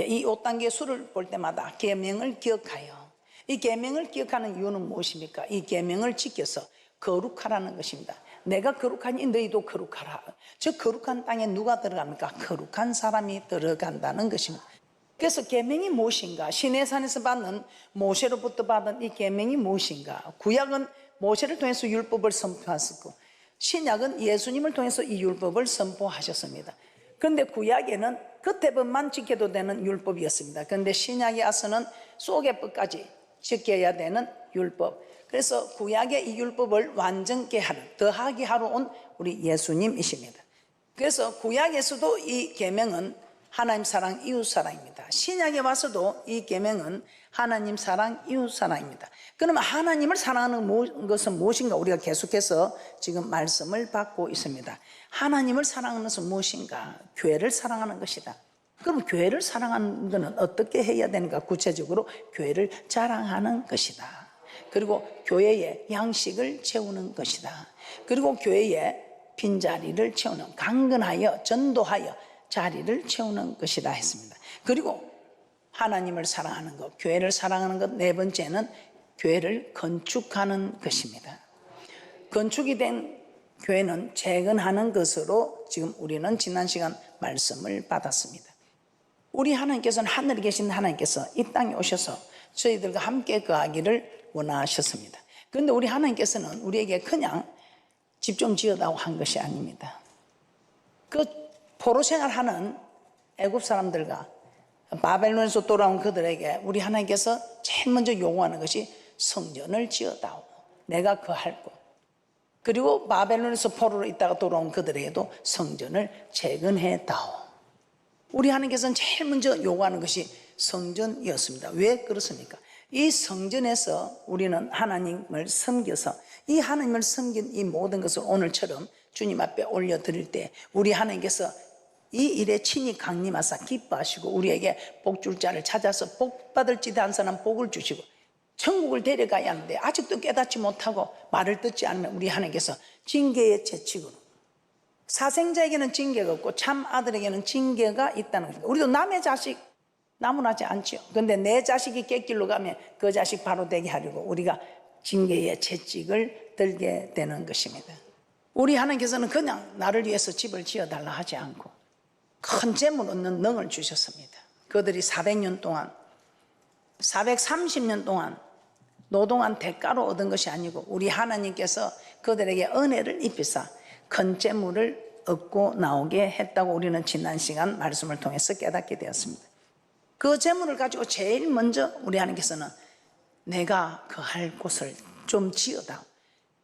이 5단계 수를 볼 때마다 계명을 기억하여, 이 계명을 기억하는 이유는 무엇입니까? 이 계명을 지켜서 거룩하라는 것입니다. 내가 거룩하니 너희도 거룩하라. 저 거룩한 땅에 누가 들어갑니까? 거룩한 사람이 들어간다는 것입니다. 그래서 계명이 무엇인가? 시내산에서 받는, 모세로부터 받은 이 계명이 무엇인가? 구약은 모세를 통해서 율법을 선포하셨고, 신약은 예수님을 통해서 이 율법을 선포하셨습니다. 그런데 구약에는 겉에법만 지켜도 되는 율법이었습니다. 그런데 신약에 와서는 속에법까지 지켜야 되는 율법. 그래서 구약의 이 율법을 완전케 하러, 더하게 하러 온 우리 예수님이십니다. 그래서 구약에서도 이 계명은 하나님 사랑, 이웃 사랑입니다. 신약에 와서도 이 계명은 하나님 사랑, 이웃 사랑입니다. 그러면 하나님을 사랑하는 것은 무엇인가? 우리가 계속해서 지금 말씀을 받고 있습니다. 하나님을 사랑하는 것은 무엇인가? 교회를 사랑하는 것이다. 그럼 교회를 사랑하는 것은 어떻게 해야 되는가? 구체적으로 교회를 자랑하는 것이다. 그리고 교회의 양식을 채우는 것이다. 그리고 교회의 빈자리를 채우는, 강건하여 전도하여 자리를 채우는 것이다 했습니다. 그리고 하나님을 사랑하는 것, 교회를 사랑하는 것, 네 번째는 교회를 건축하는 것입니다. 건축이 된 교회는 재건하는 것으로 지금 우리는 지난 시간 말씀을 받았습니다. 우리 하나님께서는, 하늘에 계신 하나님께서 이 땅에 오셔서 저희들과 함께 거하기를 원하셨습니다. 그런데 우리 하나님께서는 우리에게 그냥 집 좀 지어다고 한 것이 아닙니다. 그 포로 생활하는 애굽 사람들과 바벨론에서 돌아온 그들에게 우리 하나님께서 제일 먼저 요구하는 것이 성전을 지어다오, 내가 거할 곳. 그리고 바벨론에서 포로로 있다가 돌아온 그들에게도 성전을 재건해다오. 우리 하나님께서는 제일 먼저 요구하는 것이 성전이었습니다. 왜 그렇습니까? 이 성전에서 우리는 하나님을 섬겨서, 이 하나님을 섬긴 이 모든 것을 오늘처럼 주님 앞에 올려드릴 때 우리 하나님께서 이 일에 친히 강림하사 기뻐하시고 우리에게 복 줄 자를 찾아서 복 받을 지대 한 사람 복을 주시고 천국을 데려가야 하는데 아직도 깨닫지 못하고 말을 듣지 않으면 우리 하나님께서 징계의 채찍으로, 사생자에게는 징계가 없고 참 아들에게는 징계가 있다는 겁니다. 우리도 남의 자식 나무나지 않죠. 그런데 내 자식이 객길로 가면 그 자식 바로 되게 하려고 우리가 징계의 채찍을 들게 되는 것입니다. 우리 하나님께서는 그냥 나를 위해서 집을 지어달라 하지 않고 큰 재물 얻는 능을 주셨습니다. 그들이 400년 동안, 430년 동안 노동한 대가로 얻은 것이 아니고 우리 하나님께서 그들에게 은혜를 입히사 큰 재물을 얻고 나오게 했다고 우리는 지난 시간 말씀을 통해서 깨닫게 되었습니다. 그 재물을 가지고 제일 먼저 우리 하나님께서는 내가 거할 곳을 좀 지어다,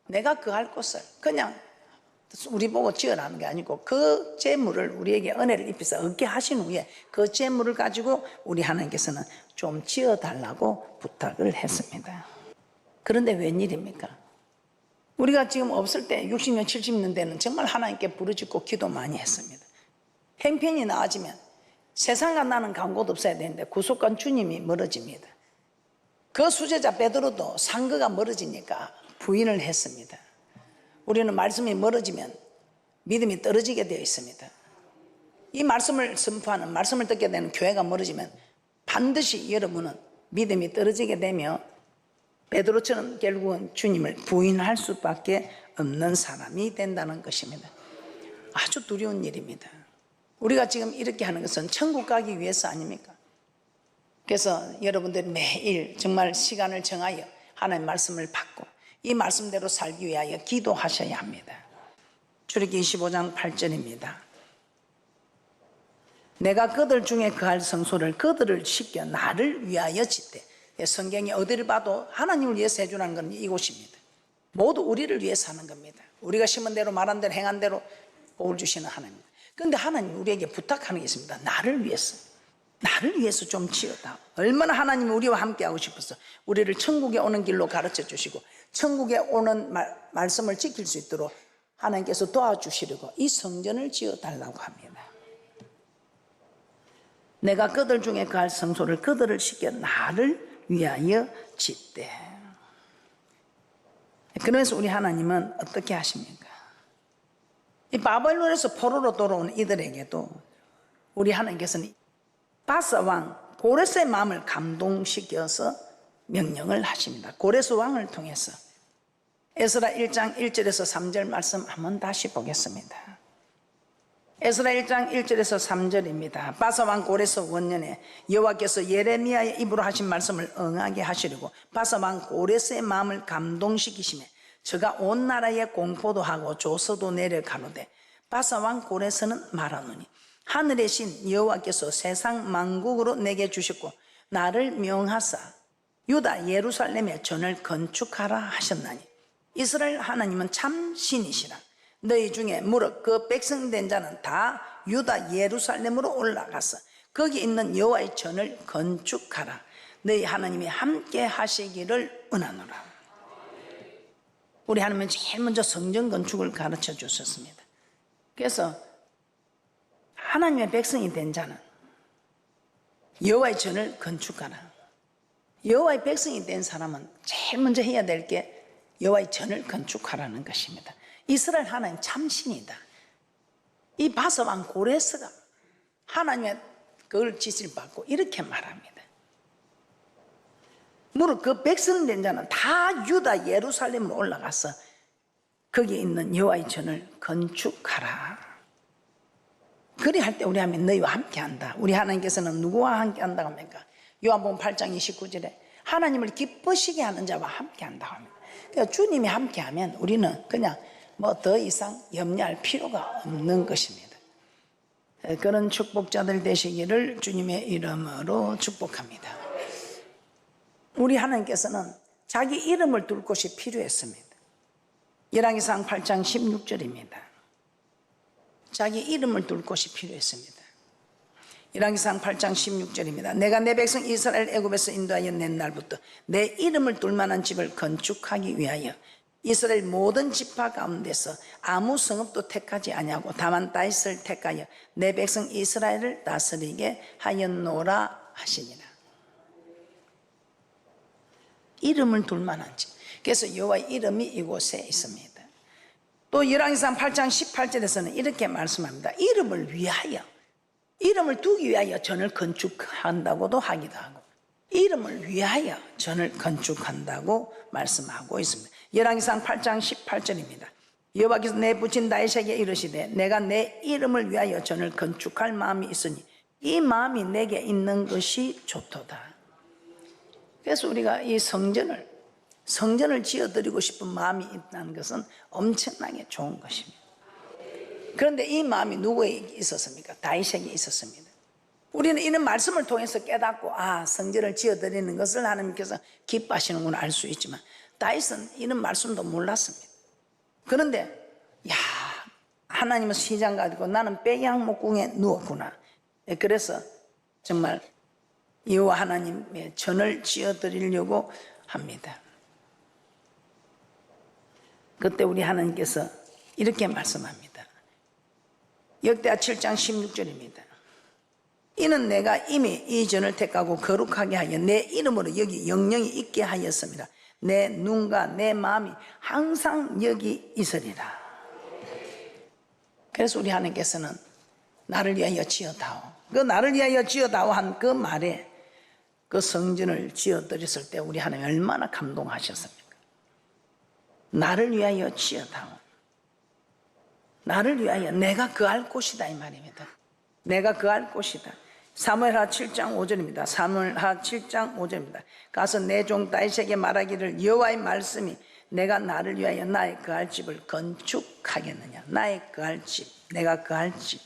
내가 거할 곳을 그냥 우리 보고 지어라는 게 아니고 그 재물을 우리에게 은혜를 입혀서 얻게 하신 후에 그 재물을 가지고 우리 하나님께서는 좀 지어달라고 부탁을 했습니다. 그런데 웬일입니까? 우리가 지금 없을 때 60년 70년 되는 정말 하나님께 부르짖고 기도 많이 했습니다. 형편이 나아지면 세상과 나는 간 곳 없어야 되는데 구속한 주님이 멀어집니다. 그 수제자 베드로도 상거가 멀어지니까 부인을 했습니다. 우리는 말씀이 멀어지면 믿음이 떨어지게 되어 있습니다. 이 말씀을 선포하는, 말씀을 듣게 되는 교회가 멀어지면 반드시 여러분은 믿음이 떨어지게 되며 베드로처럼 결국은 주님을 부인할 수밖에 없는 사람이 된다는 것입니다. 아주 두려운 일입니다. 우리가 지금 이렇게 하는 것은 천국 가기 위해서 아닙니까? 그래서 여러분들 매일 정말 시간을 정하여 하나님의 말씀을 받고 이 말씀대로 살기 위하여 기도하셔야 합니다. 출애굽기 25장 8절입니다. 내가 그들 중에 거할 성소를 그들을 시켜 나를 위하여 짓되. 성경이 어디를 봐도 하나님을 위해서 해주라는 건 이곳입니다. 모두 우리를 위해서 하는 겁니다. 우리가 심은 대로 말한 대로 행한 대로 복을 주시는 하나님입니다. 그런데 하나님 우리에게 부탁하는 게 있습니다. 나를 위해서 좀 지어다. 얼마나 하나님이 우리와 함께 하고 싶어서 우리를 천국에 오는 길로 가르쳐 주시고 천국에 오는 말씀을 지킬 수 있도록 하나님께서 도와주시려고 이 성전을 지어달라고 합니다. 내가 그들 중에 거할 성소를 그들을 시켜 나를 위하여 짓되. 그래서 우리 하나님은 어떻게 하십니까? 이 바벨론에서 포로로 돌아온 이들에게도 우리 하나님께서는 바사 왕 고레스의 마음을 감동시켜서 명령을 하십니다. 고레스 왕을 통해서. 에스라 1장 1절에서 3절 말씀 한번 다시 보겠습니다. 에스라 1장 1절에서 3절입니다. 바사 왕 고레스 원년에 여호와께서 예레미야의 입으로 하신 말씀을 응하게 하시려고 바사 왕 고레스의 마음을 감동시키시며 저가 온 나라에 공포도 하고 조서도 내려 가로되 바사 왕 고레스는 말하노니 하늘의 신 여호와께서 세상 만국으로 내게 주셨고 나를 명하사 유다 예루살렘에 전을 건축하라 하셨나니 이스라엘 하나님은 참 신이시라. 너희 중에 무릇 그 백성된 자는 다 유다 예루살렘으로 올라가서 거기 있는 여호와의 전을 건축하라. 너희 하나님이 함께 하시기를 원하노라. 우리 하나님은 제일 먼저 성전 건축을 가르쳐 주셨습니다. 그래서 하나님의 백성이 된 자는 여호와의 전을 건축하라. 여호와의 백성이 된 사람은 제일 먼저 해야 될 게 여호와의 전을 건축하라는 것입니다. 이스라엘 하나님 참신이다. 이 바사 왕 고레스가 하나님의 그걸 지시를 받고 이렇게 말합니다. 무릇 그 백성된 자는 다 유다 예루살렘으로 올라가서 거기에 있는 여호와의 전을 건축하라. 그리 할 때 우리 하나님 너희와 함께한다. 우리 하나님께서는 누구와 함께한다고 합니까? 요한복음 8장 29절에 하나님을 기쁘시게 하는 자와 함께한다고 합니다. 그러니까 주님이 함께하면 우리는 그냥 뭐 더 이상 염려할 필요가 없는 것입니다. 그런 축복자들 되시기를 주님의 이름으로 축복합니다. 우리 하나님께서는 자기 이름을 둘 곳이 필요했습니다. 열왕기상 8장 16절입니다. 자기 이름을 둘 곳이 필요했습니다. 열왕기상 8장 16절입니다. 내가 내 백성 이스라엘 애굽에서 인도하여 낸 날부터 내 이름을 둘 만한 집을 건축하기 위하여 이스라엘 모든 지파 가운데서 아무 성읍도 택하지 아니하고 다만 다윗을 택하여 내 백성 이스라엘을 다스리게 하였노라 하시니라. 이름을 둘 만한 집. 그래서 여호와의 이름이 이곳에 있습니다. 또 열왕기상 8장 18절에서는 이렇게 말씀합니다. 이름을 위하여, 이름을 두기 위하여 전을 건축한다고도 하기도 하고 이름을 위하여 전을 건축한다고 말씀하고 있습니다. 열왕기상 8장 18절입니다. 여호와께서 내 부친 다윗에게 이르시되 내가 내 이름을 위하여 전을 건축할 마음이 있으니 이 마음이 내게 있는 것이 좋도다. 그래서 우리가 이 성전을 지어드리고 싶은 마음이 있다는 것은 엄청나게 좋은 것입니다. 그런데 이 마음이 누구에게 있었습니까? 다윗에게 있었습니다. 우리는 이런 말씀을 통해서 깨닫고 성전을 지어드리는 것을 하나님께서 기뻐하시는구나 알 수 있지만 다윗은 이런 말씀도 몰랐습니다. 그런데 하나님은 시장 가지고 나는 빼양목궁에 누웠구나. 그래서 정말 여호와 하나님의 전을 지어드리려고 합니다. 그때 우리 하나님께서 이렇게 말씀합니다. 역대하 7장 16절입니다. 이는 내가 이미 이 전을 택하고 거룩하게 하여 내 이름으로 여기 영영이 있게 하였습니다. 내 눈과 내 마음이 항상 여기 있으리라. 그래서 우리 하나님께서는 나를 위하여 지어다오. 그 나를 위하여 지어다오 한 그 말에 그 성전을 지어드렸을 때 우리 하나님 얼마나 감동하셨습니까? 나를 위하여 지어다오. 나를 위하여 내가 거할 곳이다 이 말입니다. 내가 거할 곳이다. 사무엘하 7장 5절입니다. 사무엘하 7장 5절입니다. 가서 내 종 다윗에게 말하기를 여호와의 말씀이 내가 나를 위하여 나의 거할 집을 건축하겠느냐. 나의 거할 집, 내가 거할 집.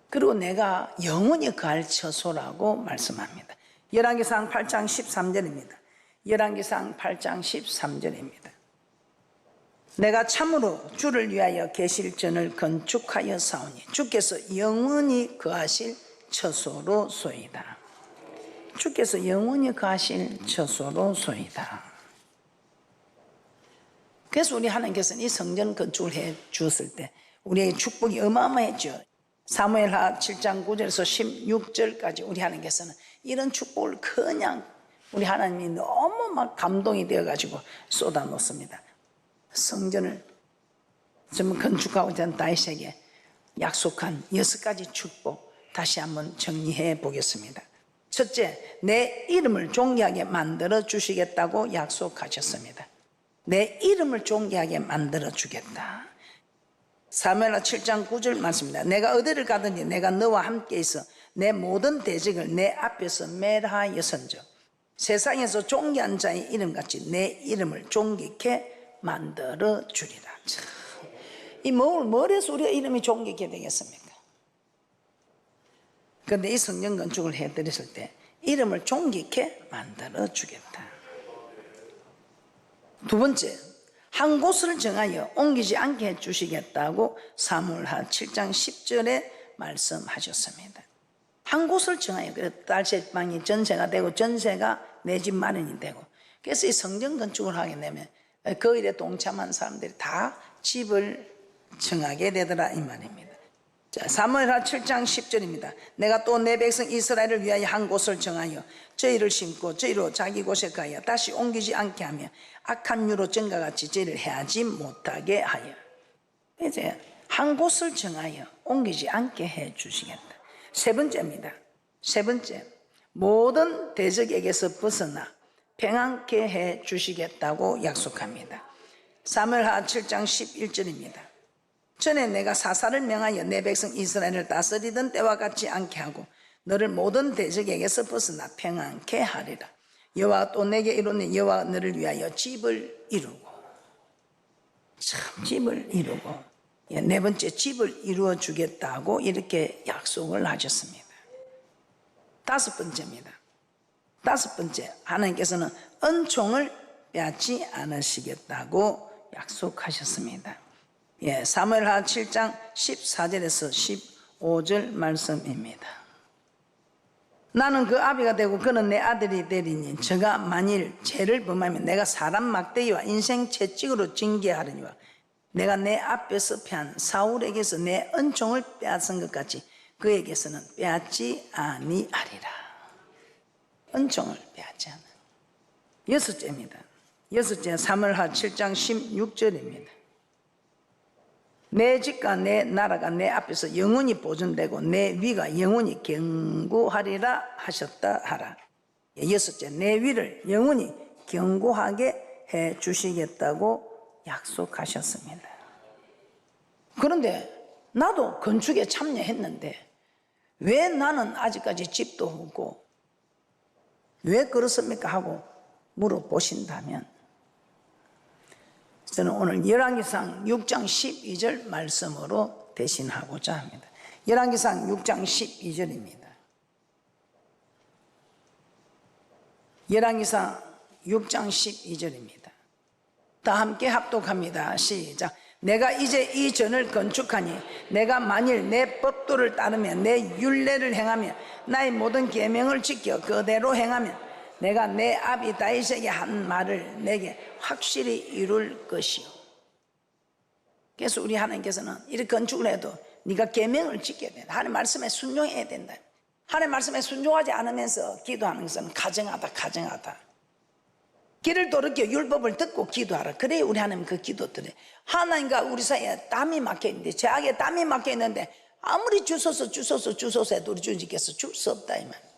그리고 내가 영원히 거할 처소라고 말씀합니다. 열왕기상 8장 13절입니다. 열왕기상 8장 13절입니다. 내가 참으로 주를 위하여 계실 전을 건축하여 사오니 주께서 영원히 거하실 처소로소이다. 주께서 영원히 거하실 처소로소이다. 그래서 우리 하나님께서는 이 성전 건축을 해 주었을 때 우리에게 축복이 어마어마했죠. 사무엘하 7장 9절에서 16절까지 우리 하나님께서는 이런 축복을 그냥 우리 하나님이 너무 막 감동이 되어가지고 쏟아놓습니다. 성전을 전부 건축하고자 하는 다윗에게 약속한 6가지 축복 다시 한번 정리해 보겠습니다. 첫째, 내 이름을 존귀하게 만들어 주시겠다고 약속하셨습니다. 내 이름을 존귀하게 만들어 주겠다. 사무엘하 7장 9절 말씀입니다. 내가 어디를 가든지 내가 너와 함께 있어 내 모든 대적을 내 앞에서 멸하였은즉 세상에서 존귀한 자의 이름같이 내 이름을 존귀케 만들어 주리라. 이 뭐래서 우리가 이름이 존귀케 되겠습니까? 그런데 이 성전 건축을 해드렸을 때 이름을 존귀케 만들어 주겠다. 두 번째, 한 곳을 정하여 옮기지 않게 해주시겠다고 사무엘하 7장 10절에 말씀하셨습니다. 한 곳을 정하여, 그래서 딸새방이 전세가 되고 전세가 내 집 마련이 되고, 그래서 이 성전 건축을 하게 되면 그 일에 동참한 사람들이 다 집을 정하게 되더라 이 말입니다. 자, 사무엘하 7장 10절입니다. 내가 또 내 백성 이스라엘을 위하여 한 곳을 정하여 저희를 심고 저희로 자기 곳에 가여 다시 옮기지 않게 하며 악한 유로 전과 같이 저희를 해하지 못하게 하여. 이제 한 곳을 정하여 옮기지 않게 해 주시겠다. 세 번째입니다. 세 번째, 모든 대적에게서 벗어나 평안케 해 주시겠다고 약속합니다. 사무엘하 7장 11절입니다. 전에 내가 사사를 명하여 내 백성 이스라엘을 다스리던 때와 같지 않게 하고 너를 모든 대적에게서 벗어나 평안케 하리라. 여호와가 또 내게 이르노니 여호와가 너를 위하여 집을 이루고, 참 집을 이루고, 네 번째 집을 이루어 주겠다고 이렇게 약속을 하셨습니다. 다섯 번째입니다. 다섯 번째, 하나님께서는 은총을 빼앗지 않으시겠다고 약속하셨습니다. 사무엘하 7장 14절에서 15절 말씀입니다. 나는 그 아비가 되고 그는 내 아들이 되리니 저가 만일 죄를 범하면 내가 사람 막대기와 인생 채찍으로 징계하리니와 내가 내 앞에서 패한 사울에게서 내 은총을 빼앗은 것 같이 그에게서는 빼앗지 아니하리라. 은총을 빼앗지 않아. 여섯째입니다. 여섯째, 사무엘하 7장 16절입니다. 내 집과 내 나라가 내 앞에서 영원히 보존되고 내 위가 영원히 견고하리라 하셨다 하라. 여섯째, 내 위를 영원히 견고하게 해 주시겠다고 약속하셨습니다. 그런데 나도 건축에 참여했는데 왜 나는 아직까지 집도 없고 왜 그렇습니까 하고 물어보신다면 저는 오늘 열왕기상 6장 12절 말씀으로 대신하고자 합니다. 열왕기상 6장 12절입니다. 열왕기상 6장 12절입니다. 다 함께 합독합니다. 시작. 내가 이제 이 전을 건축하니 내가 만일 내 법도를 따르며 내 율례를 행하며 나의 모든 계명을 지켜 그대로 행하면 내가 내 아비 다윗에게 한 말을 내게 확실히 이룰 것이요. 그래서 우리 하나님께서는 이렇게 건축을 해도 네가 계명을 지켜야 된다. 하나님 말씀에 순종해야 된다. 하나님 말씀에 순종하지 않으면서 기도하는 것은 가정하다. 길을 돌이켜 율법을 듣고 기도하라. 그래야 우리 하나님 그 기도 들어요. 하나님과 우리 사이에 땀이 막혀있는데, 죄악에 땀이 막혀있는데 아무리 주소서 해도 우리 주님께서 줄 수 없다 이 말.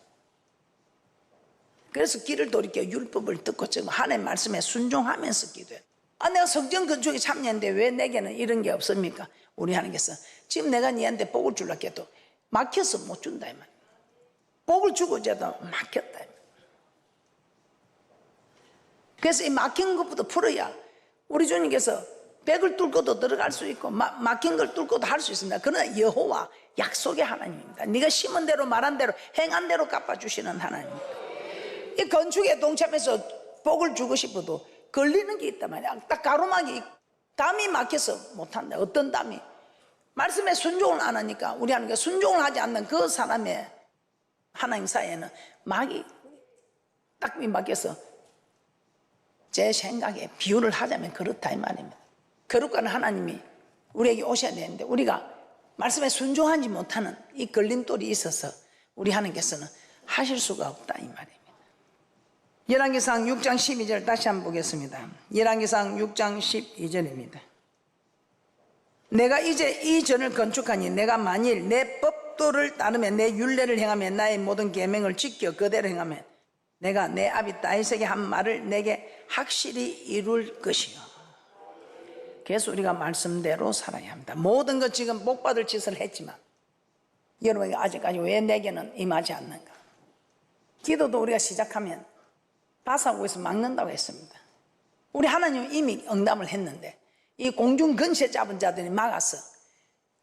그래서 길을 돌이켜 율법을 듣고 하나님 말씀에 순종하면서 기도해. 내가 성전 건축에 참여했는데 왜 내게는 이런 게 없습니까? 우리 하나님께서 지금 내가 니한테 복을 주려고 해도 막혀서 못 준다 이 말. 복을 주고자 해도 막혔다 이 말. 그래서 이 막힌 것부터 풀어야 우리 주님께서 벽을 뚫고도 들어갈 수 있고 막힌 걸 뚫고도 할 수 있습니다. 그러나 여호와 약속의 하나님입니다. 네가 심은 대로 말한 대로 행한 대로 갚아주시는 하나님입니다. 이 건축에 동참해서 복을 주고 싶어도 걸리는 게 있단 말이야. 딱 가로막이 담이 막혀서 못한다. 어떤 담이? 말씀에 순종을 안 하니까 우리 하나님께 순종을 하지 않는 그 사람의 하나님 사이에는 막이 딱 막혀서 제 생각에 비유를 하자면 그렇다 이 말입니다. 거룩한 하나님이 우리에게 오셔야 되는데 우리가 말씀에 순종하지 못하는 이 걸림돌이 있어서 우리 하나님께서는 하실 수가 없다 이 말입니다. 열왕기상 6장 12절 다시 한번 보겠습니다. 열왕기상 6장 12절입니다. 내가 이제 이 전을 건축하니 내가 만일 내 법 법도를 따르며 내 율례를 행하며 나의 모든 계명을 지켜 그대로 행하면 내가 내 아비 다윗에게 한 말을 내게 확실히 이룰 것이요. 그래서 우리가 말씀대로 살아야 합니다. 모든 것 지금 복받을 짓을 했지만 여러분이 아직까지 왜 내게는 임하지 않는가? 기도도 우리가 시작하면 바사고에서 막는다고 했습니다. 우리 하나님은 이미 응답을 했는데 이 공중 근세 잡은 자들이 막았어.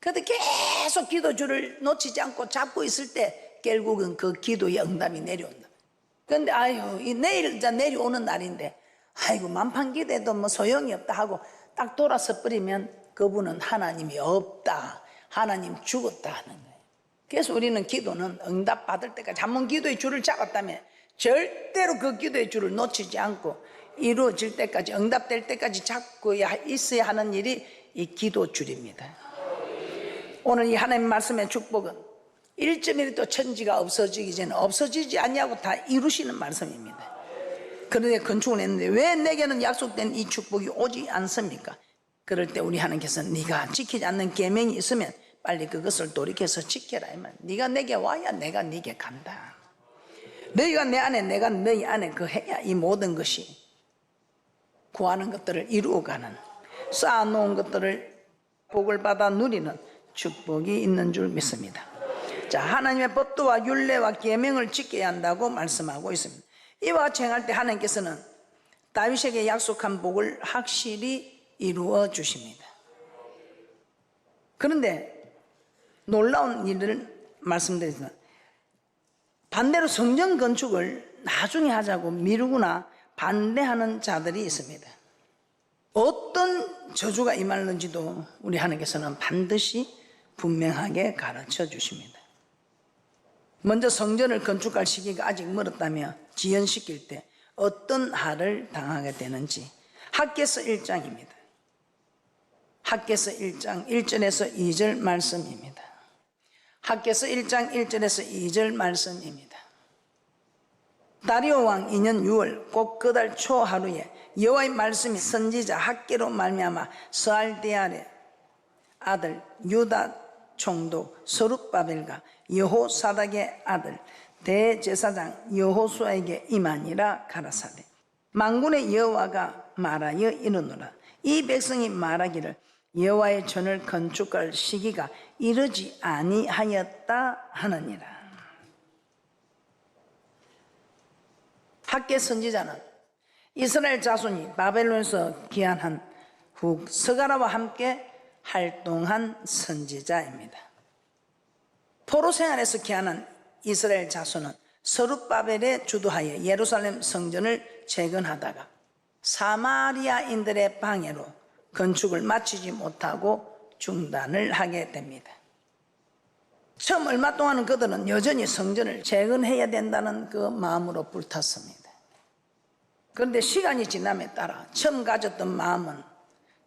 그런데 계속 기도줄을 놓치지 않고 잡고 있을 때 결국은 그 기도의 응답이 내려온다. 그런데 아유, 내일 내려오는 날인데 아이고 만판 기도해도 뭐 소용이 없다 하고 딱 돌아서 버리면 그분은 하나님이 없다, 하나님 죽었다 하는 거예요. 그래서 우리는 기도는 응답 받을 때까지 한번 기도의 줄을 잡았다면 절대로 그 기도의 줄을 놓치지 않고 이루어질 때까지, 응답될 때까지 잡고 있어야 하는 일이 이 기도 줄입니다. 오늘 이 하나님 말씀의 축복은 1.1도 천지가 없어지기 전에 없어지지 아니하고 다 이루시는 말씀입니다. 그런데 건축을 했는데 왜 내게는 약속된 이 축복이 오지 않습니까? 그럴 때 우리 하나님께서는 네가 지키지 않는 계명이 있으면 빨리 그것을 돌이켜서 지켜라. 네가 내게 와야 내가 네게 간다. 너희가 내 안에 내가 너희 안에 그 해야 이 모든 것이 구하는 것들을 이루어가는, 쌓아놓은 것들을 복을 받아 누리는 축복이 있는 줄 믿습니다. 자, 하나님의 법도와 율례와 계명을 지켜야 한다고 말씀하고 있습니다. 이와 같이 행할 때 하나님께서는 다윗에게 약속한 복을 확실히 이루어 주십니다. 그런데 놀라운 일을 말씀드리지만 반대로 성전 건축을 나중에 하자고 미루거나 반대하는 자들이 있습니다. 어떤 저주가 임하는지도 우리 하나님께서는 반드시 분명하게 가르쳐 주십니다. 먼저 성전을 건축할 시기가 아직 멀었다며 지연시킬 때 어떤 har을 당하게 되는지 학개서 1장입니다. 학개서 1장 1절에서 2절 말씀입니다. 학개서 1장 1절에서 2절 말씀입니다. 다리오 왕 2년 6월 곧 그 달 초 하루에 여호와의 말씀이 선지자 학개로 말미암아 스알디엘의 아들 유다 총독 서룹바벨과 여호사닥의 아들 대제사장 여호수아에게 임하니라 가라사대 만군의 여호와가 말하여 이르노라. 이 백성이 말하기를 여호와의 전을 건축할 시기가 이르지 아니하였다 하느니라. 학개 선지자는 이스라엘 자손이 바벨론에서 귀환한 후 스가랴와 함께 활동한 선지자입니다. 포로 생활에서 귀환한 이스라엘 자손은 서룹바벨의 주도하에 예루살렘 성전을 재건하다가 사마리아인들의 방해로 건축을 마치지 못하고 중단을 하게 됩니다. 처음 얼마 동안은 그들은 여전히 성전을 재건해야 된다는 그 마음으로 불탔습니다. 그런데 시간이 지남에 따라 처음 가졌던 마음은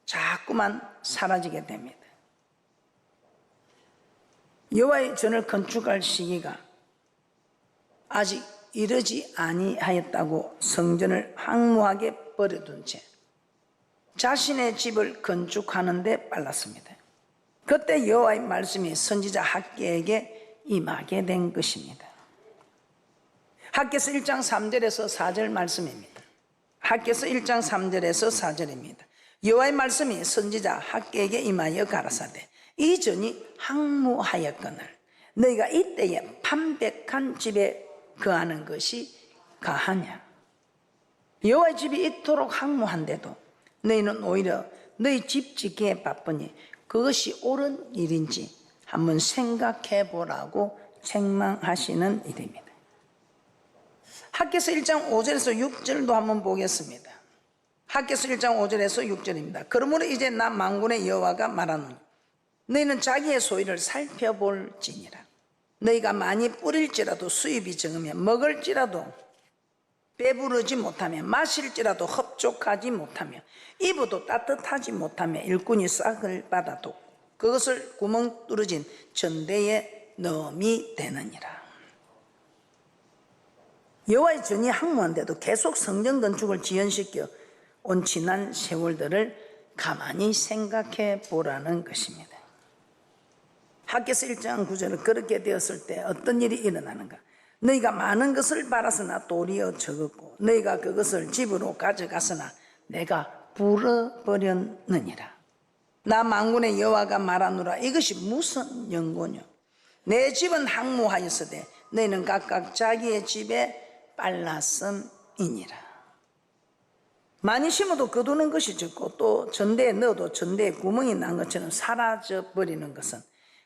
자꾸만 사라지게 됩니다. 여호와의 전을 건축할 시기가 아직 이르지 아니하였다고 성전을 황무하게 버려둔 채 자신의 집을 건축하는 데 빨랐습니다. 그때 여호와의 말씀이 선지자 학개에게 임하게 된 것입니다. 학개서 1장 3절에서 4절 말씀입니다. 학개서 1장 3절에서 4절입니다. 여호와의 말씀이 선지자 학개에게 임하여 가라사대 이 전이 황무하였거늘 너희가 이때에 판백한 집에 거하는 것이 가하냐. 여호와의 집이 이토록 황무한데도 너희는 오히려 너희 집 짓기에 바쁘니 그것이 옳은 일인지 한번 생각해 보라고 책망하시는 일입니다. 학개서 1장 5절에서 6절도 한번 보겠습니다. 학개서 1장 5절에서 6절입니다. 그러므로 이제 나 만군의 여호와가 말하노니 너희는 자기의 소유를 살펴볼지니라. 너희가 많이 뿌릴지라도 수입이 적으면 먹을지라도 배부르지 못하며 마실지라도 흡족하지 못하며 입어도 따뜻하지 못하며 일꾼이 싹을 받아도 그것을 구멍 뚫어진 전대에 넣음이 되느니라. 여호와의 전이 황무한데도 계속 성전 건축을 지연시켜 온 지난 세월들을 가만히 생각해 보라는 것입니다. 학개서 1장 9절은 그렇게 되었을 때 어떤 일이 일어나는가? 너희가 많은 것을 바랐으나 도리어 적었고 너희가 그것을 집으로 가져갔으나 내가 불어버렸느니라. 나 만군의 여호와가 말하노라. 이것이 무슨 연고뇨? 내 집은 항모하였으되 너희는 각각 자기의 집에 빨랐음이니라. 많이 심어도 거두는 것이 적고 또 전대에 넣어도 전대에 구멍이 난 것처럼 사라져버리는 것은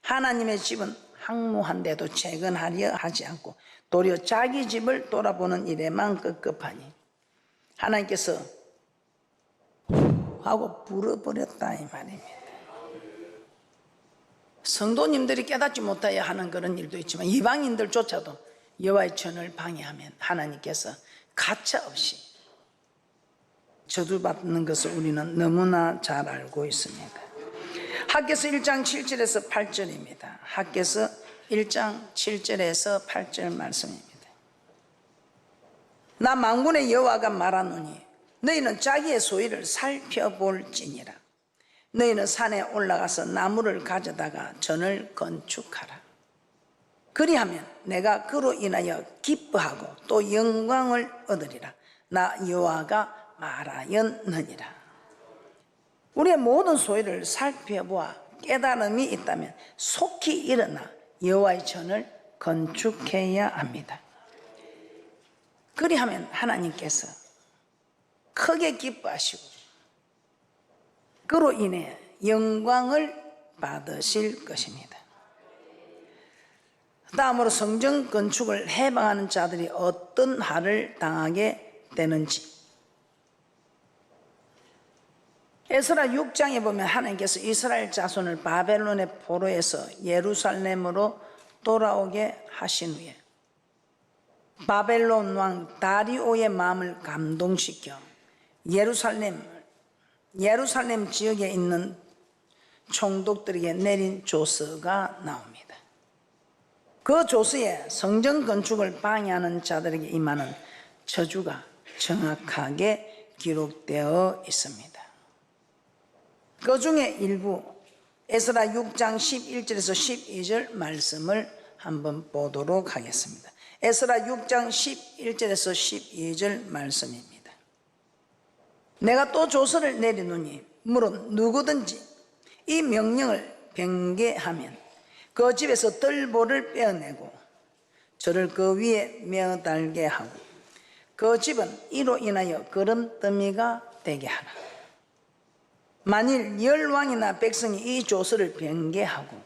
하나님의 집은 항모한데도 재건하려 하지 않고 도리어 자기 집을 돌아보는 일에만 급급하니 하나님께서 하고 불어버렸다 이 말입니다. 성도님들이 깨닫지 못하여 하는 그런 일도 있지만 이방인들조차도 여호와의 전을 방해하면 하나님께서 가차없이 저주받는 것을 우리는 너무나 잘 알고 있습니다. 학개서 1장 7절에서 8절입니다. 학개서 1장 7절에서 8절 말씀입니다. 나 만군의 여호와가 말하노니 너희는 자기의 소유를 살펴볼지니라. 너희는 산에 올라가서 나무를 가져다가 전을 건축하라. 그리하면 내가 그로 인하여 기뻐하고 또 영광을 얻으리라. 나 여호와가 말하였느니라. 우리의 모든 소유를 살펴보아 깨달음이 있다면 속히 일어나 여호와의 전을 건축해야 합니다. 그리하면 하나님께서 크게 기뻐하시고 그로 인해 영광을 받으실 것입니다. 다음으로 성전 건축을 해방하는 자들이 어떤 할을 당하게 되는지 에스라 6장에 보면 하나님께서 이스라엘 자손을 바벨론의 포로에서 예루살렘으로 돌아오게 하신 후에 바벨론 왕 다리오의 마음을 감동시켜 예루살렘 지역에 있는 총독들에게 내린 조서가 나옵니다. 그 조서에 성전 건축을 방해하는 자들에게 임하는 저주가 정확하게 기록되어 있습니다. 그 중에 일부 에스라 6장 11절에서 12절 말씀을 한번 보도록 하겠습니다. 에스라 6장 11절에서 12절 말씀입니다. 내가 또 조서를 내리노니 물론 누구든지 이 명령을 변개하면 그 집에서 뜰보를 빼어내고 저를 그 위에 메어 달게 하고 그 집은 이로 인하여 거름더미가 되게 하라. 만일 열왕이나 백성이 이 조서를 변개하고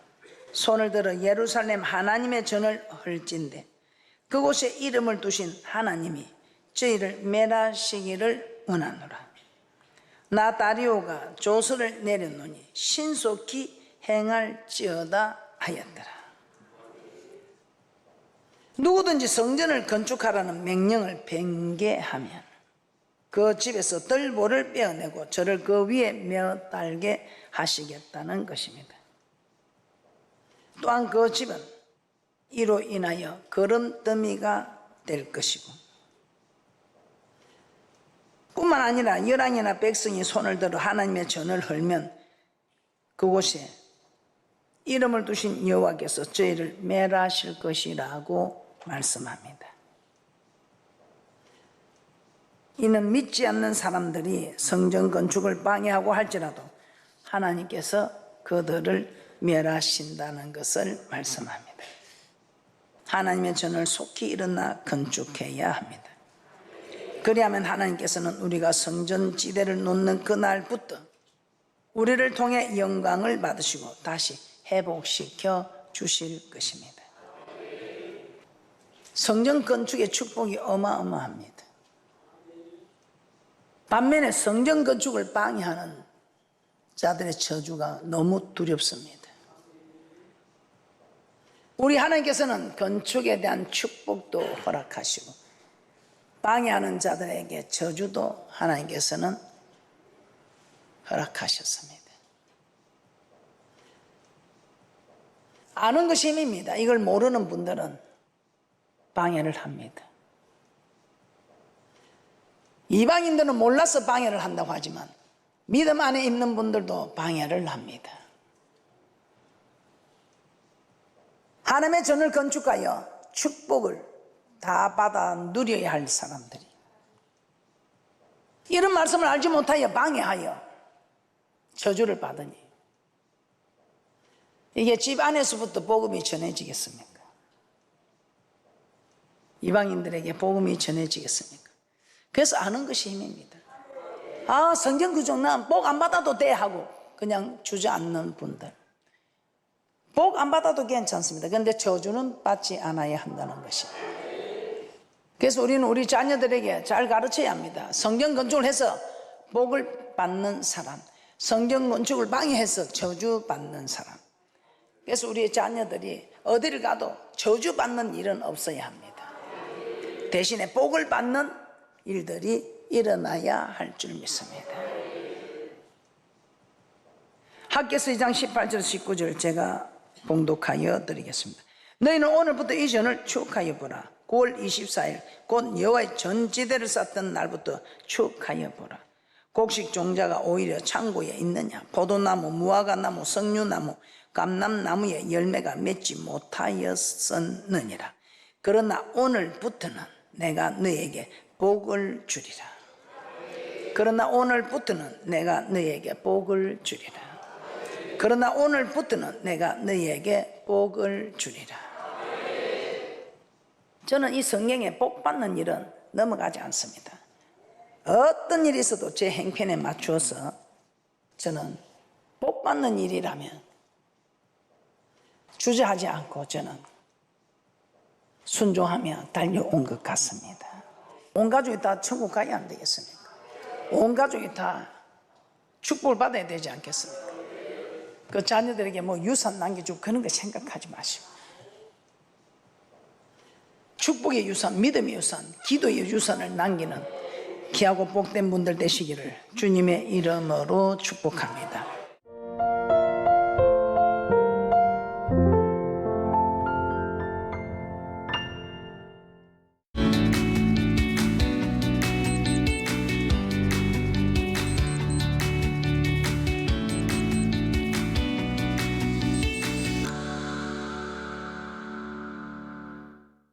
손을 들어 예루살렘 하나님의 전을 헐진대 그곳에 이름을 두신 하나님이 저희를 멸하시기를 원하노라. 나 다리오가 조서를 내렸노니 신속히 행할지어다 하였더라. 누구든지 성전을 건축하라는 명령을 변개하면 그 집에서 뜰보를 빼어내고 저를 그 위에 메어 달게 하시겠다는 것입니다. 또한 그 집은 이로 인하여 거름더미가 될 것이고 뿐만 아니라 열왕이나 백성이 손을 들어 하나님의 전을 헐면 그곳에 이름을 두신 여호와께서 저희를 멸하실 것이라고 말씀합니다. 이는 믿지 않는 사람들이 성전 건축을 방해하고 할지라도 하나님께서 그들을 멸하신다는 것을 말씀합니다. 하나님의 전을 속히 일어나 건축해야 합니다. 그리하면 하나님께서는 우리가 성전지대를 놓는 그날부터 우리를 통해 영광을 받으시고 다시 회복시켜 주실 것입니다. 성전 건축의 축복이 어마어마합니다. 반면에 성전 건축을 방해하는 자들의 저주가 너무 두렵습니다. 우리 하나님께서는 건축에 대한 축복도 허락하시고 방해하는 자들에게 저주도 하나님께서는 허락하셨습니다. 아는 것이 힘입니다. 이걸 모르는 분들은 방해를 합니다. 이방인들은 몰라서 방해를 한다고 하지만 믿음 안에 있는 분들도 방해를 합니다. 하나님의 전을 건축하여 축복을 다 받아 누려야 할 사람들이 이런 말씀을 알지 못하여 방해하여 저주를 받으니 이게 집 안에서부터 복음이 전해지겠습니까? 이방인들에게 복음이 전해지겠습니까? 그래서 아는 것이 힘입니다. 아, 성경 구정 난 복 안 받아도 돼 하고 그냥 주저앉는 분들, 복 안 받아도 괜찮습니다. 그런데 저주는 받지 않아야 한다는 것입니다. 그래서 우리는 우리 자녀들에게 잘 가르쳐야 합니다. 성경 건축을 해서 복을 받는 사람, 성경 건축을 방해해서 저주 받는 사람. 그래서 우리의 자녀들이 어디를 가도 저주 받는 일은 없어야 합니다. 대신에 복을 받는 일들이 일어나야 할 줄 믿습니다. 학개서 2장 18절 19절 제가 봉독하여 드리겠습니다. 너희는 오늘부터 이 전을 추억하여 보라. 9월 24일 곧 여호와의 전지대를 쌓던 날부터 추억하여 보라. 곡식 종자가 오히려 창고에 있느냐? 포도나무, 무화과나무, 석류나무, 감람나무의 열매가 맺지 못하였었느니라. 그러나 오늘부터는 내가 너에게 복을 주리라. 그러나 오늘부터는 내가 너에게 복을 주리라. 그러나 오늘부터는 내가 너에게 복을 주리라. 저는 이 성경에 복 받는 일은 넘어가지 않습니다. 어떤 일이 있어도 제 행편에 맞추어서 저는 복 받는 일이라면 주저하지 않고 저는 순종하며 달려온 것 같습니다. 온 가족이 다 천국 가야 안 되겠습니까? 온 가족이 다 축복을 받아야 되지 않겠습니까? 그 자녀들에게 뭐 유산 남겨주고 그런 거 생각하지 마시고, 축복의 유산, 믿음의 유산, 기도의 유산을 남기는 귀하고 복된 분들 되시기를 주님의 이름으로 축복합니다.